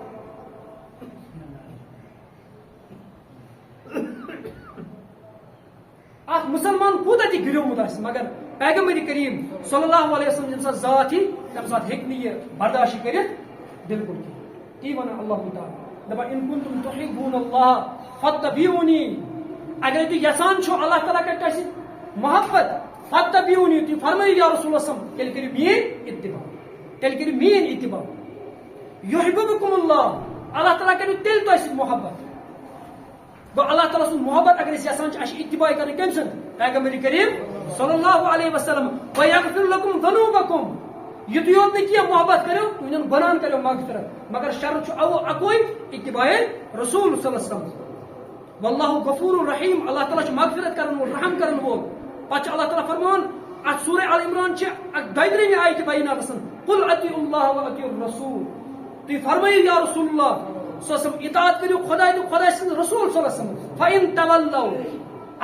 اخ مسلمان کوتا تہ گریومت مگر پیغمبر کریم صلی اللہ علیہ وسلم جن ذات ہی تم سات ہیک یہ برداشت کرت بالکل تی ون اللہ تعالی دپا ان کنتم تحبون اللہ فاتبعونی اگر تھی یسان چھو اللہ تعالیٰ کا تیسی محبت فاتبعونی تی فرمائی یا رسول اللہ صلی اللہ علیہ وسلم تیل کری مین اتباع تیل کری مین اتباع یحببکم اللہ اللہ تعالیٰ کری تیل تو ایسی محبت گو اللہ تعالیٰ سن محبت اگر اس یسان چھ اتباع کرنے کم سن پیغمبر کریم صلی اللہ علیہ وسلم ویغفر لکم ذنوبکم یہ تو یوت نے کیا محبت کرو انہوں بنان کرو مغفرت مگر شرط چھو او اکوئی اتباع رسول صلی اللہ علیہ وسلم واللہ غفور رحیم اللہ تعالیٰ چھ مغفرت کرن وول رحم کرن وول پچھ اللہ تعالیٰ فرمان ات سورہ آل عمران چھ دائدرین آیت بینہ رسن قل اطیعوا اللہ و اطیعوا الرسول تو فرمائی یا رسول اللہ صلی اللہ علیہ وسلم اطاعت کرو خدا تو خدا سن رسول صلی اللہ علیہ وسلم فإن تولوا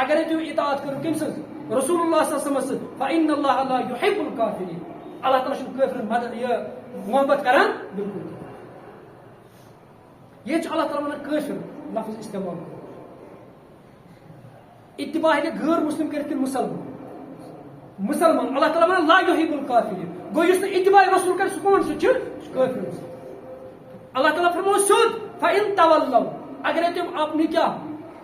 اگر تو اطاعت کرو کم سن رسول اللہ صلی اللہ علیہ وسلم فإن اللہ لا يحب الكافرین اللہ تعالیٰ چھ کافرن مدد یہ محبت کران بالکل یہ چھ اللہ تعالیٰ کافر لفظ استعمال اتباع ہے غیر مسلم کرتے مسلمان اللہ تعالیٰ لا يحب الكافرین گو اس نے اتباع رسول کر سکون سے کافر اللہ تعالیٰ فرمو سود فإن تولوا اگر تم اپنی کیا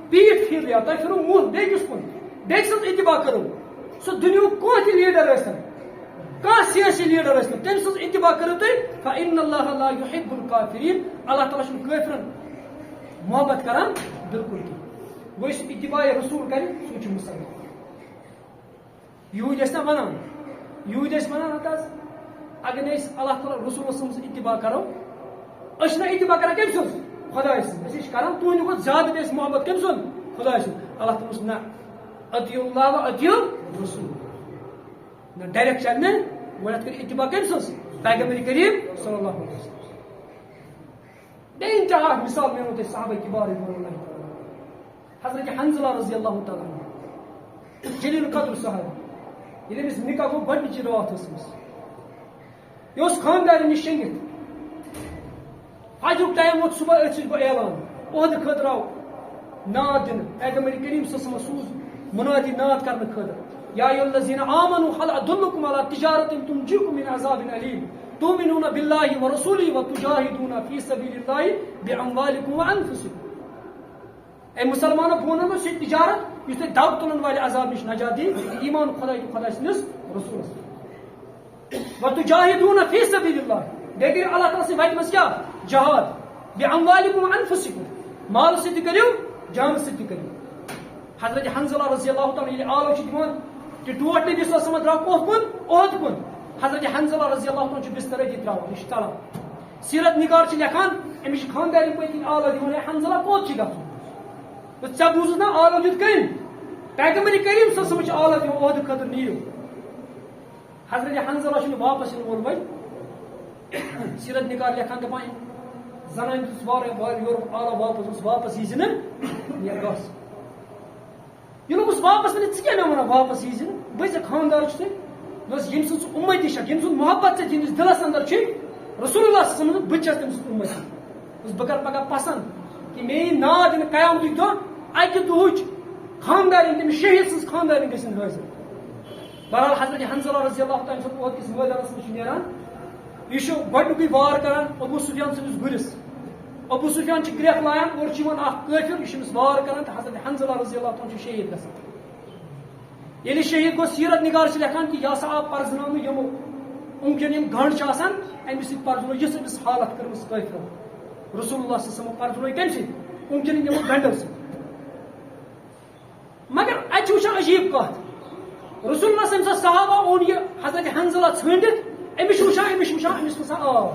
پیٹ پھیر لیا تو پھر منہ بیکس کن بیک سن اتباع کرو سو دنیا کو لیڈر ٲسۍتن کانٛہہ سیاسی لیڈر ٲسۍتن تٔمۍ سٕنٛز اتباع کٔرِو تُہۍ فإن الله لا يحب الكافرین اللہ تعالیٰ چھُنہٕ کٲفرن محبت کران بالکل کینٛہہ گوٚو یُس اتباع رسول کرِ سُہ چھُ مسلمان یوٗت ٲسۍ نا ونان یوٗت ٲسۍ ونان ہت حظ اگر نہٕ أسۍ اللہ تعالیٰ رسول سٕنٛز اتباع کرو أسۍ چھِنا اتباع کران کٔمۍ سٕنٛز خۄداے سٕنٛز أسۍ چھِ کران تُہنٛدِ کھۄتہٕ زیادٕ بیٚیہِ محبت کٔمۍ سُنٛد خۄداے سُنٛد اللہ تعالیٰ نہ اطیعوا اللہ و اطیعوا الرسول نہ ڈائریکٹ چل نہ گۄڈنیٚتھ کٔرِو اتباع کٔمۍ سٕنٛز پیغمبر کریم صلی اللہ علیہ وسلم بے انتہا مثال مینو تۄہہِ صحابہ کبار رضوان اللہ تعالیٰ حضرت حنزلہ رضی اللہ تعالیٰ عنہ جلیل قدر صحابہ ییٚلہِ أمِس نکاح گوٚو گۄڈنِچی رات ٲس أمِس یہِ اوس خانٛدارٮ۪ن نِش شیٚنگِتھ فجرُک ٹایم ووت صبح أتھۍ سۭتۍ گوٚو اعلان عہدٕ خٲطرٕ آو ناد دِنہٕ پیغمبر کریم صلی اللہ علیہ وسلم سوٗز منادی ناد کرنہٕ خٲطرٕ یا ایھا الذین آمنوا هل ادلکم علی تجارۃ تنجیکم من عذاب علیم تؤمنون باللہ ورسولہ وتجاہدون فی سبیل اللہ باموالکم وانفسکم اے مسلمانوں بونو میں سہ تجارت یُس تۄہہِ دو تُلن والہِ عذاب نش نجات دی ایمان خداے تہٕ خداے سٕنٛدِس رسوٗلس وتجاہدون فی سبیل اللہ بیٚیہِ کٔرِو اللہ تعالیٰ سٕنٛدِ وتہِ منٛز کیٛاہ جہاد باموالکم وانفسکم مالہٕ سۭتۍ تہِ کٔرِو جانہٕ سۭتۍ تہِ کٔرِو حضرت حنزلہ رضی اللہ تعالیٰ ییٚلہِ آلو چھِ دِوان کہ ٹوٹ نبی صلی اللہ علیہ وسلم درٛاو کوٚت کُن عہد کُن حضرت حنزلہ رضی اللہ تعالیٰ چھُ بستر أتی ترٛاوان یہِ چھُ ژلان سیرت نگار چھِ لیکھان أمِس چھِ خانٛدارٮ۪ن پٔتۍ کِنۍ آلو دِوان ہے حنزلہ کوٚت چھِ گژھُن ژےٚ بوٗزُتھ نا آلو دیُت کٔمۍ پیغمبر کریم صلی اللہ علیہ وسلم چھِ آلو دِوان عہدٕ خٲطرٕ نِیِو حضرت حنزلہ چھُنہٕ واپس یِنہٕ وول وۄنۍ سیرت نگار لیکھان دپان زنانہِ دِژ واریاہ یورُک آلو واپس یی زِ نہٕ یا گژھ ییٚلہِ بہٕ واپس ونہِ ژٕ کیٛاہ مےٚ ونان واپس یی زِ نہٕ بہٕ چھُس خانٛدار چھُس دوٚپُس ییٚمہِ سٕنٛز ژٕ اُمتی چھکھ ییٚمہِ سُنٛد محبت ژےٚ تِہنٛدِس دِلس اندر چھُے رسول اللہ صلی اللہ علیہ وسلم بہٕ تہِ چھس تٔمۍ سٕنٛز اُمتی دوٚپُس بہٕ کرٕ پگاہ پسنٛد کہ مےٚ یی ناد دِنہٕ قیامتٕکۍ دۄہ اکہِ دۄہٕچ خانٛدارٮ۪ن تٔمِس شہیٖد سٕنٛز خانٛدارٮ۪ن گژھن حٲضِر بہرحال حضرت حنزلہ رضی اللہ تعالیٰ عنہ عہد کِس مٲدانس منٛز چھُ نیران یہِ چھُ گۄڈنیُکُے وار کران ابوٗ سفیان سٕنٛدِس گُرِس ابو سفیان گریکھ لایان اور قٲفِر یہ وار کران حضرت حنزلہ رضی اللہ عنہ شہید گژھان ییٚلہِ شہید گوٚو سیرت نگار لکھان کہ یہ ہسا آو پرزناونہٕ یِمو وٕنکٮ۪ن یِم گنڈ چھِ آسان امہِ سۭتۍ پرزنو یِژھ أمِس حالت کٔرمٕژ قٲفرو رسول اللہ صلی اللہ علیہ وسلم پرزنو کمہِ سۭتۍ وٕنکٮ۪ن یِمو گنڈو سۭتۍ مگر اتہِ چھِ وٕچھان عجیب کتھ رسول اللہ صلی اللہ علیہ وسلم صحابہ اوٚن یہِ حضرت حنزلہ ژھٲنڈِتھ أمِس چھُ وٕچھان أمِس وسان آب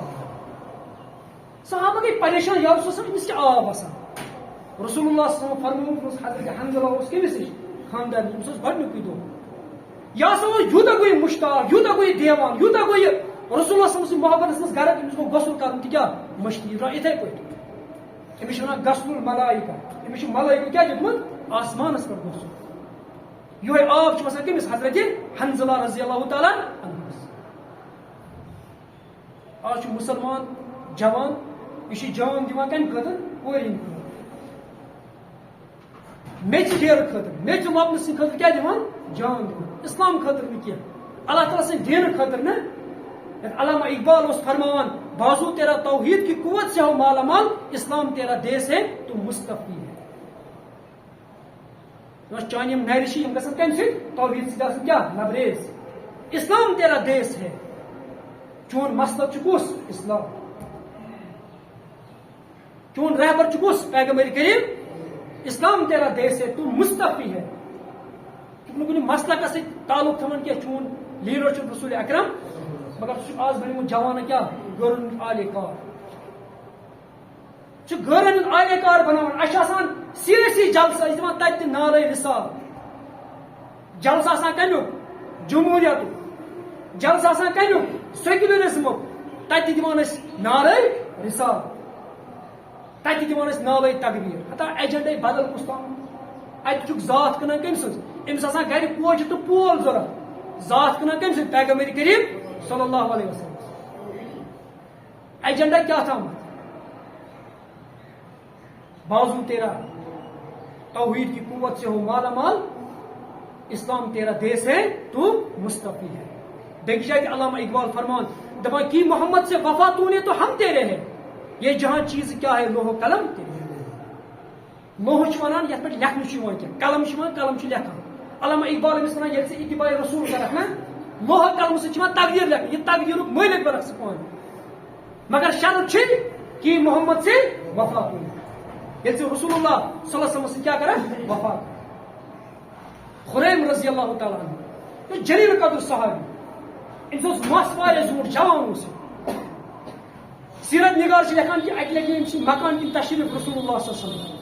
صحابہ گٔے پریشان یا رسول اللہ أمِس کیٛاہ آب وسان رسول اللہ صلی اللہ علیہ وسلم فرمووُکھ حضرت حنزلہ اوس کٔمِس نِش خاندار أمِس اوس گۄڈنیُکُے دۄہ یہِ ہسا اوس یوٗتاہ گوٚو یہِ مُشتاق یوٗتاہ گوٚو یہِ دیوان یوٗتاہ گوٚو یہِ رسول اللہ صلی اللہ علیہ وسلم محبتس منٛز گرٕ أمِس گوٚو غسل کرُن تہِ کیٛاہ مٔشتٕے یہِ درٛاو یِتھے پٲٹھۍ أمِس چھِ ونان غسل الملائکہ أمِس چھُ ملائکہ کیٛاہ دیُتمُت آسمانس پٮ۪ٹھ غسل یِہوے آب چھُ وسان کٔمِس حضرت حنزلہ رضی اللہ تعالیٰ عنہس آز چھُ مُسلمان جوان یہ جان دِوان کمہِ خٲطرٕ کورِ ہٕنٛدِ خٲطرٕ میٚژِ پھیرٕ خٲطرٕ میٚژِ لۄبنہٕ سٕنٛدِ خٲطرٕ کیٛاہ دِوان جان دِوان اسلام خٲطرٕ نہٕ کینٛہہ اللہ تعالیٰ سٕنٛدِ دیٖنہٕ خٲطرٕ نہٕ علامہ اقبال اوس فرماوان بازو تیرا توحید کی قوت سے ہو مالا مال اسلام تیرا دیس ہے تو مستفی ہے چانہِ یِم نرِ چھِ یِم گژھن کمہِ سۭتۍ توحید سۭتۍ آسٕنۍ کیٛاہ لبریز اسلام تیرا دیس ہے چون مسلک چھُ کُس اسلام چون رہبر چھُ کُس پیغمبر کریم اسلام تیرا دیس ہے تو مستفی ہے کُنہِ مسلکس سۭتۍ تعلق تھاوان کینٛہہ چون لیڈر چھُ رسول اکرم مگر سُہ چھُ آز بنیومُت جوانہ کیٛاہ غٲرن ہُنٛد آلے کار چھُ غٲرن ہُنٛد آلے کار بناوان اَسہِ چھُ آسان سیٖرسی جلسہٕ أسۍ دِوان تتہِ تہِ نعرے رسال جلسہٕ آسان کمیُک جمہوٗرِیتُک جلسہٕ آسان کمیُک سیکولرزمُک تتہِ تہِ دِوان أسۍ نعرے رسال تتہِ دِوان أسۍ نعرے تکبیٖر ہتا ایجنڈے بدل کُس تھاوُن اتہِ چھُکھ ذات کٕنان کٔمۍ سٕنٛز أمِس آسان گرِ کوچہِ تہٕ پول ضروٗرت ذات کٕنان کٔمۍ سٕنٛز پیغمبر کریم صلی اللہ علیہ وسلم ایجنڈا کیا تھا بازو تیرا توحید کی قوت سے ہو مالا مال اسلام تیرا دیس ہے تو مستفی ہے دیکھ جائے کہ علامہ اقبال فرمان دبا کی محمد سے وفا تو نے تو ہم تیرے ہیں یہ جہاں چیز کیا ہے لوہ قلم تیرے لوہ ونان یت پہ لکھن قلم قلم لکھان علامہ اقبال امس ونان یہ اتباع رسول کرک نا لوہ قلم سۭتۍ تقدیر لکھن یہ تقدیرک مٲلک برکھ سہ پان مگر شرط چھ کہ محمد سے وفا تو ییٚلہِ رسول اللہ صلی اللہ علیہ وسلم سۭتۍ کیا کران وفا خُریم رضی اللہ تعالیٰ عنہ یہ جلیل قدر صحابی أمِس اوس مس واریاہ زیوٗٹھ جوان اوس سیرت نگار چھِ لیکھان کہ اکہِ لٹہِ أمۍ سٕنٛدۍ مکان کِنۍ تشریف رسول اللہ صلی اللہ علیہ وسلم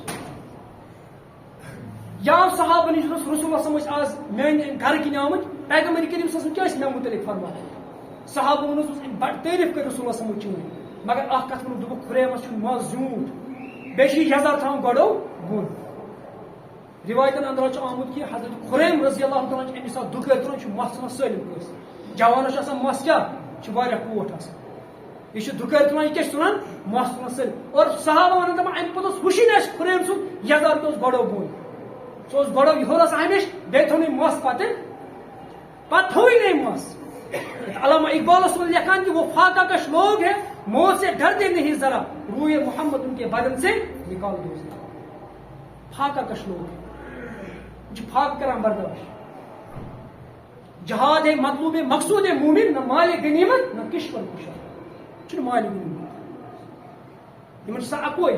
یا صحابہ نِش رسول اللہ صلی اللہ علیہ وسلم آز میانہِ گرٕ کِنۍ آمٕتۍ پیغمبر کریم صلی اللہ علیہ وسلم کیٛاہ ٲسۍ مےٚ مُتعلق فرماوان صحابہ ووٚنُس بڑٕ تعریٖف کٔرۍ رسول اللہ صلی اللہ علیہ وسلم چٲنۍ مگر اکھ کتھ ووٚنُکھ دوٚپُکھ خُریمس چھُ مس زیوٗٹھ بیٚیہِ چھِ یزار تھاوان گۄڈو بۄن روایتن اندر چھُ آمُت کہ حضرت خُریم رضی اللہ تعالیٰ چھُ أمِس ساتہٕ دُکٲرۍ تُلان چھُ مس ژھٕنان سٲلِم کٲنٛسہِ جوانس چھُ آسان مس کیٛاہ چھُ واریاہ کوٹھ آسان یہ دُکٲرۍ تُلان یہ کیٛاہ چھُ تُلان مس تُلان سٲلِم اور صحابہ ونان دپان امہِ پتہٕ اوس وٕچھِنۍ اَسہِ خُریم سُنٛد یزار تہِ اوس گۄڈو بۄن سُہ اوس گۄڈو یہور آسان ہمیشہِ بیٚیہِ تھوٚو نہٕ مس پتہٕ تھوٚوٕے نہٕ أمۍ مس علامہ اقبالس ووٚن لیکھان کہ وہ فاقہ کش لوگ ہے موت سے ڈرتے نہیں ذرا روئے محمد ان کے بدن سے نکال دو فاقہ کش لوگ ہے فاق کران برداشت جہاد ہے مطلوب مقصود ہے مومن نہ مال غنیمت نہ کشور کشار چھُنہٕ مال غنیمت یِمن چھُ آسان اکوے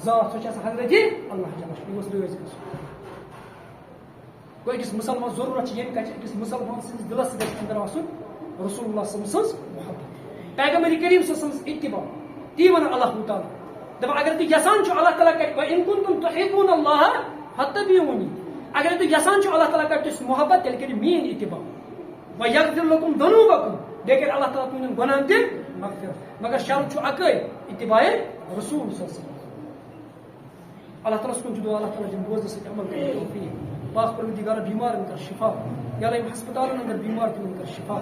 ذات سۄ چھِ آسان حضرت اللہ تعالیٰ یِمس رٲضۍ گژھُن گوٚو أکِس مُسلمان ضروٗرت چھِ ییٚمہِ کَتھِ أکِس مُسلمان سٕنٛدِس دِلس گژھِ اندر آسُن رسول اللہ صلی اللہ علیہ وسلم سٕنٛز محبت پیغمبر کریم صلی اللہ علیہ وسلم اتباع تی ونان اللہ تعالیٰ دپان اگر تُہۍ یژھان چھِو اللہ تعالیٰ کرِ وَإِن كُنتُم تُحِبُّونَ اللَّهَ فَاتَّبِعُونِی اگر تُہۍ یژھان چھِو اللہ تعالیٰ کرِ تُہۍ سُہ محبت تیٚلہِ کٔرِو میٛٲنۍ اتباع وَیَغفِر لَکُم ذُنوٗبَکُم بیٚیہِ کَرِ اللہ تعالیٰ تُہنٛدٮ۪ن گۄناہن تہِ مغفرت مگر شرط چھُ اکٲے اتباع رسول صلی اللہ علیہ وسلم اللہ تعالیٰ کُن چھُ دُعا اللہ تعالیٰ دِنۍ بوزنہٕ سۭتۍ عمل کَرنٕچ توفیٖق پاک پروردگار بیمارن کر شفا یا اللہ ہسپتالن اندر بیمار تمن کر شفا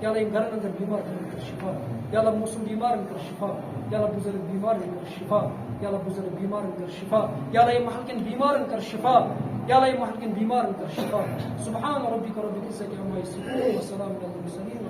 یا اللہ گھرن اندر بیمار تمن کر شفا یا اللہ موسم بیمارن کر شفا یا اللہ بزرگ بیمارن کر شفا یا اللہ بزرگ بیمارن کر شفا یا اللہ محل کن بیمارن کر شفا یا اللہ محل کن بیمارن کر شفا سبحان ربک رب العزة عما یصفون وسلام علی المرسلین